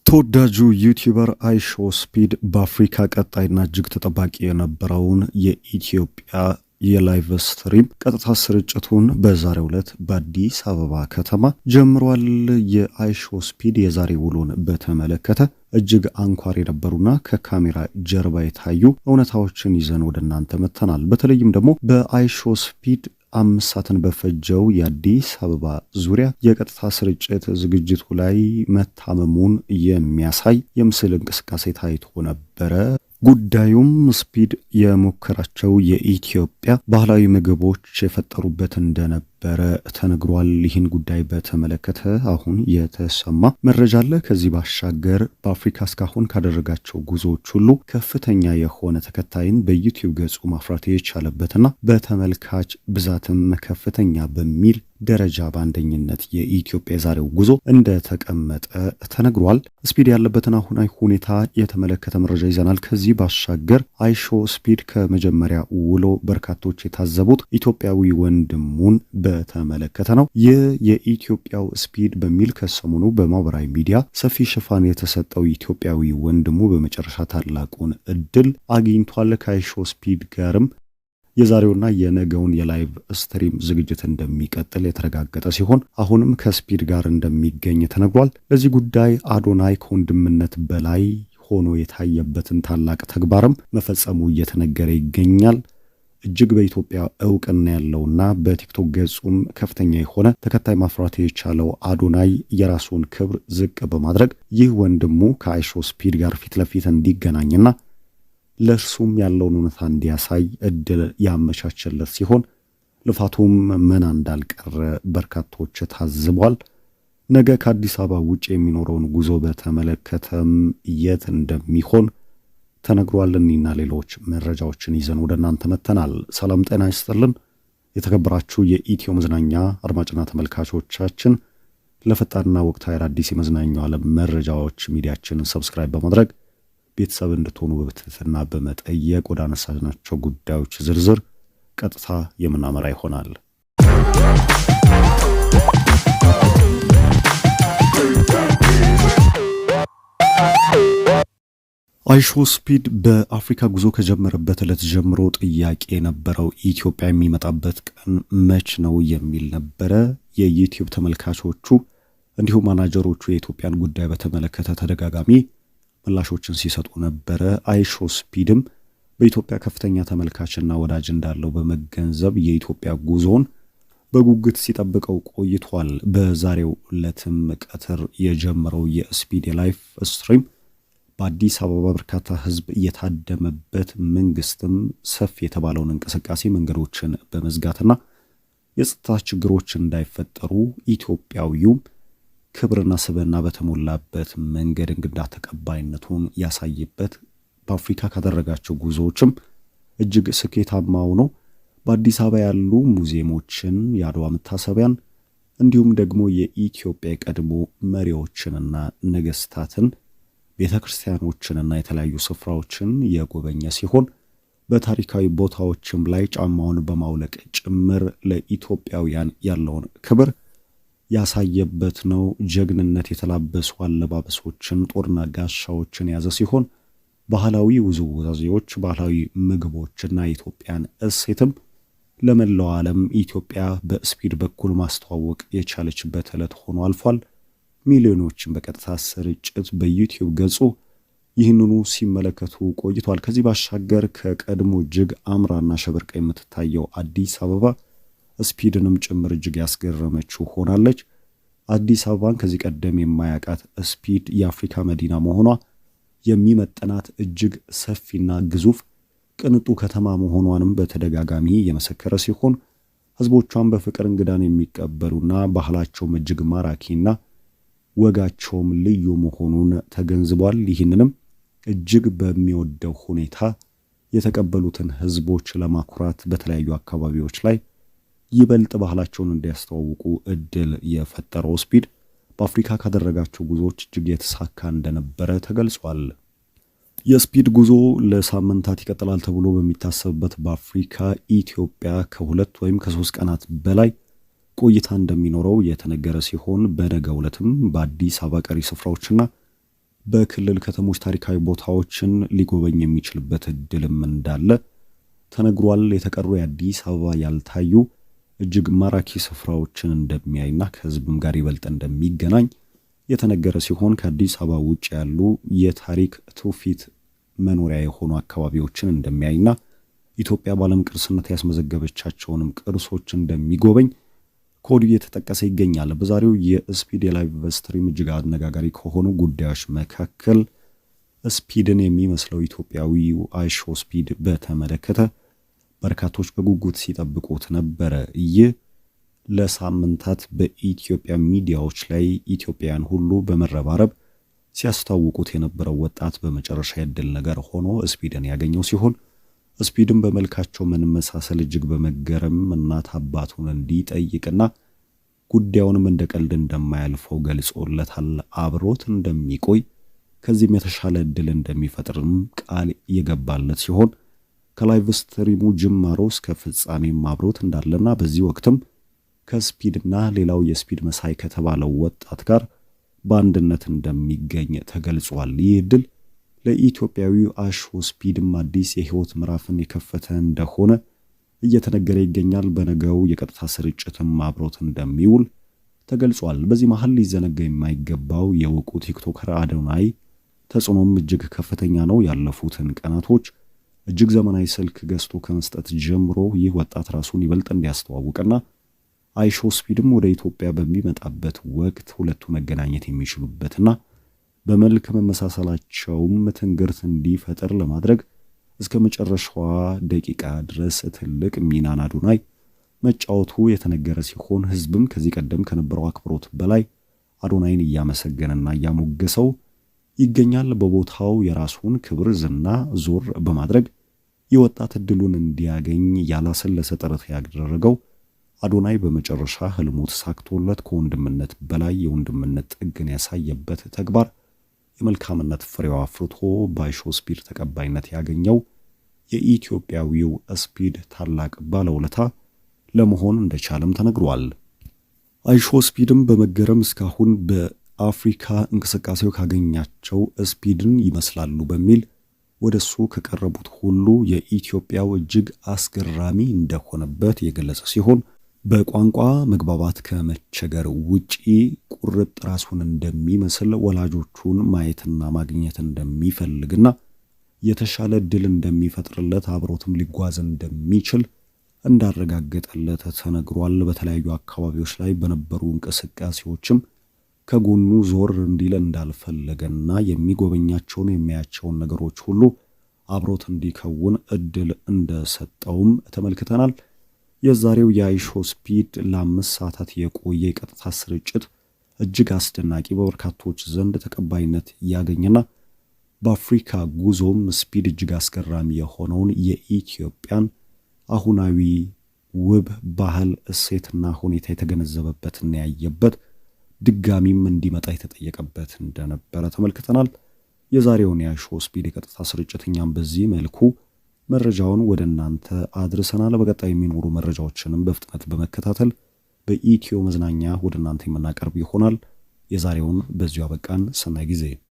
ተወዳጁ ዩቲዩበር አይሾ ስፒድ በአፍሪካ ቀጣይና እጅግ ተጠባቂ የነበረውን የኢትዮጵያ የላይቭ ስትሪም ቀጥታ ስርጭቱን በዛሬው ዕለት በአዲስ አበባ ከተማ ጀምሯል። የአይሾ ስፒድ የዛሬ ውሎን በተመለከተ እጅግ አንኳር የነበሩና ከካሜራ ጀርባ የታዩ እውነታዎችን ይዘን ወደ እናንተ መጥተናል። በተለይም ደግሞ በአይሾ ስፒድ 5 ሰዓትን በፈጀው የአዲስ አበባ ዙሪያ የቀጥታ ስርጭት ዝግጅቱ ላይ መታመሙን የሚያሳይ የምስል እንቅስቃሴ ታይቶ ነበረ። ጉዳዩም ስፒድ የሞከራቸው የኢትዮጵያ ባህላዊ ምግቦች የፈጠሩበት እንደነበረ ተነግሯል። ይህን ጉዳይ በተመለከተ አሁን የተሰማ መረጃ አለ። ከዚህ ባሻገር በአፍሪካ እስካሁን ካደረጋቸው ጉዞዎች ሁሉ ከፍተኛ የሆነ ተከታይን በዩቲዩብ ገጹ ማፍራት የቻለበትና በተመልካች ብዛትም ከፍተኛ በሚል ደረጃ በአንደኝነት የኢትዮጵያ የዛሬው ጉዞ እንደተቀመጠ ተነግሯል። ስፒድ ያለበትን አሁናዊ ሁኔታ የተመለከተ መረጃ ይዘናል። ከዚህ ባሻገር አይሾ ስፒድ ከመጀመሪያ ውሎ በርካቶች የታዘቡት ኢትዮጵያዊ ወንድሙን በተመለከተ ነው። ይህ የኢትዮጵያው ስፒድ በሚል ከሰሞኑ በማህበራዊ ሚዲያ ሰፊ ሽፋን የተሰጠው ኢትዮጵያዊ ወንድሙ በመጨረሻ ታላቁን እድል አግኝቷል። ከአይሾ ስፒድ ጋርም የዛሬውና የነገውን የላይቭ ስትሪም ዝግጅት እንደሚቀጥል የተረጋገጠ ሲሆን አሁንም ከስፒድ ጋር እንደሚገኝ ተነግሯል። ለዚህ ጉዳይ አዶናይ ከወንድምነት በላይ ሆኖ የታየበትን ታላቅ ተግባርም መፈጸሙ እየተነገረ ይገኛል። እጅግ በኢትዮጵያ እውቅና ያለውና በቲክቶክ ገጹም ከፍተኛ የሆነ ተከታይ ማፍራት የቻለው አዶናይ የራሱን ክብር ዝቅ በማድረግ ይህ ወንድሙ ከአይሾ ስፒድ ጋር ፊት ለፊት እንዲገናኝና ለእርሱም ያለውን እውነታ እንዲያሳይ እድል ያመቻቸለት ሲሆን ልፋቱም መና እንዳልቀረ በርካቶች ታዝቧል። ነገ ከአዲስ አበባ ውጭ የሚኖረውን ጉዞ በተመለከተም የት እንደሚሆን ተነግሯል። እኒና ሌሎች መረጃዎችን ይዘን ወደ እናንተ መጥተናል። ሰላም ጤና ይስጥልን። የተከበራችሁ የኢትዮ መዝናኛ አድማጭና ተመልካቾቻችን ለፈጣንና ወቅታዊ አዳዲስ የመዝናኛው ዓለም መረጃዎች ሚዲያችንን ሰብስክራይብ በማድረግ ቤተሰብ እንድትሆኑ በትህትና በመጠየቅ ወደ አነሳናቸው ጉዳዮች ዝርዝር ቀጥታ የምናመራ ይሆናል። አይሾ ስፒድ በአፍሪካ ጉዞ ከጀመረበት ዕለት ጀምሮ ጥያቄ የነበረው ኢትዮጵያ የሚመጣበት ቀን መች ነው የሚል ነበረ። የዩቲዩብ ተመልካቾቹ እንዲሁም ማናጀሮቹ የኢትዮጵያን ጉዳይ በተመለከተ ተደጋጋሚ ምላሾችን ሲሰጡ ነበረ። አይሾ ስፒድም በኢትዮጵያ ከፍተኛ ተመልካችና ወዳጅ እንዳለው በመገንዘብ የኢትዮጵያ ጉዞውን በጉጉት ሲጠብቀው ቆይቷል። በዛሬው ዕለትም ቀትር የጀመረው የስፒድ የላይፍ ስትሪም በአዲስ አበባ በርካታ ሕዝብ የታደመበት መንግስትም ሰፊ የተባለውን እንቅስቃሴ መንገዶችን በመዝጋትና የጸጥታ ችግሮች እንዳይፈጠሩ ኢትዮጵያዊውም ክብርና ስብዕና በተሞላበት መንገድ እንግዳ ተቀባይነቱን ያሳየበት በአፍሪካ ካደረጋቸው ጉዞዎችም እጅግ ስኬታማው ነው። በአዲስ አበባ ያሉ ሙዚየሞችን፣ የአድዋ መታሰቢያን እንዲሁም ደግሞ የኢትዮጵያ የቀድሞ መሪዎችንና ነገስታትን፣ ቤተ ክርስቲያኖችንና የተለያዩ ስፍራዎችን የጎበኘ ሲሆን በታሪካዊ ቦታዎችም ላይ ጫማውን በማውለቅ ጭምር ለኢትዮጵያውያን ያለውን ክብር ያሳየበት ነው። ጀግንነት የተላበሱ አለባበሶችን፣ ጦርና ጋሻዎችን የያዘ ሲሆን ባህላዊ ውዝዋዜዎች፣ ባህላዊ ምግቦችና የኢትዮጵያን እሴትም ለመላው ዓለም ኢትዮጵያ በስፒድ በኩል ማስተዋወቅ የቻለችበት ዕለት ሆኖ አልፏል። ሚሊዮኖችን በቀጥታ ስርጭት በዩቲዩብ ገጹ ይህንኑ ሲመለከቱ ቆይቷል። ከዚህ ባሻገር ከቀድሞ እጅግ አምራና ሸበርቃ የምትታየው አዲስ አበባ ስፒድንም ጭምር እጅግ ያስገረመችው ሆናለች። አዲስ አበባን ከዚህ ቀደም የማያውቃት ስፒድ የአፍሪካ መዲና መሆኗ የሚመጥናት እጅግ ሰፊና ግዙፍ ቅንጡ ከተማ መሆኗንም በተደጋጋሚ የመሰከረ ሲሆን ሕዝቦቿን በፍቅር እንግዳን የሚቀበሉና ባህላቸውም እጅግ ማራኪና ወጋቸውም ልዩ መሆኑን ተገንዝቧል። ይህንንም እጅግ በሚወደው ሁኔታ የተቀበሉትን ሕዝቦች ለማኩራት በተለያዩ አካባቢዎች ላይ ይበልጥ ባህላቸውን እንዲያስተዋውቁ እድል የፈጠረው ስፒድ በአፍሪካ ካደረጋቸው ጉዞዎች እጅግ የተሳካ እንደነበረ ተገልጿል። የስፒድ ጉዞ ለሳምንታት ይቀጥላል ተብሎ በሚታሰብበት በአፍሪካ ኢትዮጵያ ከ2 ወይም ከ3 ቀናት በላይ ቆይታ እንደሚኖረው የተነገረ ሲሆን በነገው ዕለትም በአዲስ አበባ ቀሪ ስፍራዎችና በክልል ከተሞች ታሪካዊ ቦታዎችን ሊጎበኝ የሚችልበት እድልም እንዳለ ተነግሯል። የተቀሩ የአዲስ አበባ ያልታዩ እጅግ ማራኪ ስፍራዎችን እንደሚያይና ከህዝብም ጋር ይበልጥ እንደሚገናኝ የተነገረ ሲሆን ከአዲስ አበባ ውጭ ያሉ የታሪክ ትውፊት መኖሪያ የሆኑ አካባቢዎችን እንደሚያይና ኢትዮጵያ በዓለም ቅርስነት ያስመዘገበቻቸውንም ቅርሶች እንደሚጎበኝ ከወዲሁ እየተጠቀሰ ይገኛል። በዛሬው የስፒድ የላይቭ ስትሪም እጅግ አነጋጋሪ ከሆኑ ጉዳዮች መካከል ስፒድን የሚመስለው ኢትዮጵያዊው አይሾ ስፒድ በተመለከተ በርካቶች በጉጉት ሲጠብቁት ነበረ። ይህ ለሳምንታት በኢትዮጵያ ሚዲያዎች ላይ ኢትዮጵያውያን ሁሉ በመረባረብ ሲያስታውቁት የነበረው ወጣት በመጨረሻ የድል ነገር ሆኖ ስፒድን ያገኘው ሲሆን ስፒድን በመልካቸው መመሳሰል እጅግ በመገረም እናት አባቱን እንዲጠይቅና ጉዳዩንም እንደ ቀልድ እንደማያልፈው ገልጾለታል። አብሮት እንደሚቆይ ከዚህም የተሻለ እድል እንደሚፈጥርም ቃል የገባለት ሲሆን ከላይቭ ስትሪሙ ጅማሮ እስከ ፍጻሜም አብሮት እንዳለና በዚህ ወቅትም ከስፒድና ሌላው የስፒድ መሳይ ከተባለው ወጣት ጋር በአንድነት እንደሚገኝ ተገልጿል። ይህ እድል ለኢትዮጵያዊው አይሾ ስፒድም አዲስ የህይወት ምዕራፍን የከፈተ እንደሆነ እየተነገረ ይገኛል። በነገው የቀጥታ ስርጭትም አብሮት እንደሚውል ተገልጿል። በዚህ መሃል ሊዘነጋ የማይገባው የወቁ ቲክቶከር አዶናይ ተጽዕኖም እጅግ ከፍተኛ ነው። ያለፉትን ቀናቶች እጅግ ዘመናዊ ስልክ ገዝቶ ከመስጠት ጀምሮ ይህ ወጣት ራሱን ይበልጥ እንዲያስተዋውቅና አይሾ ስፒድም ወደ ኢትዮጵያ በሚመጣበት ወቅት ሁለቱ መገናኘት የሚችሉበትና በመልክ መመሳሰላቸውም ትንግርት እንዲፈጠር ለማድረግ እስከ መጨረሻዋ ደቂቃ ድረስ ትልቅ ሚናን አዶናይ መጫወቱ የተነገረ ሲሆን ህዝብም ከዚህ ቀደም ከነበረው አክብሮት በላይ አዶናይን እያመሰገነና እያሞገሰው ይገኛል። በቦታው የራሱን ክብር ዝና ዞር በማድረግ የወጣት እድሉን እንዲያገኝ ያላሰለሰ ጥረት ያደረገው አዶናይ በመጨረሻ ህልሙ ተሳክቶለት ከወንድምነት በላይ የወንድምነት ጥግን ያሳየበት ተግባር የመልካምነት ፍሬው አፍርቶ በአይሾ ስፒድ ተቀባይነት ያገኘው የኢትዮጵያዊው ስፒድ ታላቅ ባለውለታ ለመሆን እንደቻለም ተነግሯል። አይሾ ስፒድም በመገረም እስካሁን በአፍሪካ እንቅስቃሴው ካገኛቸው ስፒድን ይመስላሉ በሚል ወደሱ ከቀረቡት ሁሉ የኢትዮጵያው እጅግ አስገራሚ እንደሆነበት የገለጸ ሲሆን በቋንቋ መግባባት ከመቸገር ውጪ ቁርጥ ራሱን እንደሚመስል ወላጆቹን ማየትና ማግኘት እንደሚፈልግና የተሻለ ድል እንደሚፈጥርለት አብሮትም ሊጓዝ እንደሚችል እንዳረጋገጠለት ተነግሯል። በተለያዩ አካባቢዎች ላይ በነበሩ እንቅስቃሴዎችም ከጎኑ ዞር እንዲል እንዳልፈለገና የሚጎበኛቸውን የሚያያቸውን ነገሮች ሁሉ አብሮት እንዲከውን እድል እንደሰጠውም ተመልክተናል። የዛሬው የአይሾ ስፒድ ለ5 ሰዓታት የቆየ የቀጥታ ስርጭት እጅግ አስደናቂ በበርካቶች ዘንድ ተቀባይነት ያገኘና በአፍሪካ ጉዞም ስፒድ እጅግ አስገራሚ የሆነውን የኢትዮጵያን አሁናዊ ውብ ባህል እሴትና ሁኔታ የተገነዘበበትና ያየበት ድጋሚም እንዲመጣ የተጠየቀበት እንደነበረ ተመልክተናል። የዛሬውን የአይሾ ስፒድ የቀጥታ ስርጭት እኛም በዚህ መልኩ መረጃውን ወደ እናንተ አድርሰናል። በቀጣይ የሚኖሩ መረጃዎችንም በፍጥነት በመከታተል በኢትዮ መዝናኛ ወደ እናንተ የምናቀርብ ይሆናል። የዛሬውን በዚሁ አበቃን። ሰናይ ጊዜ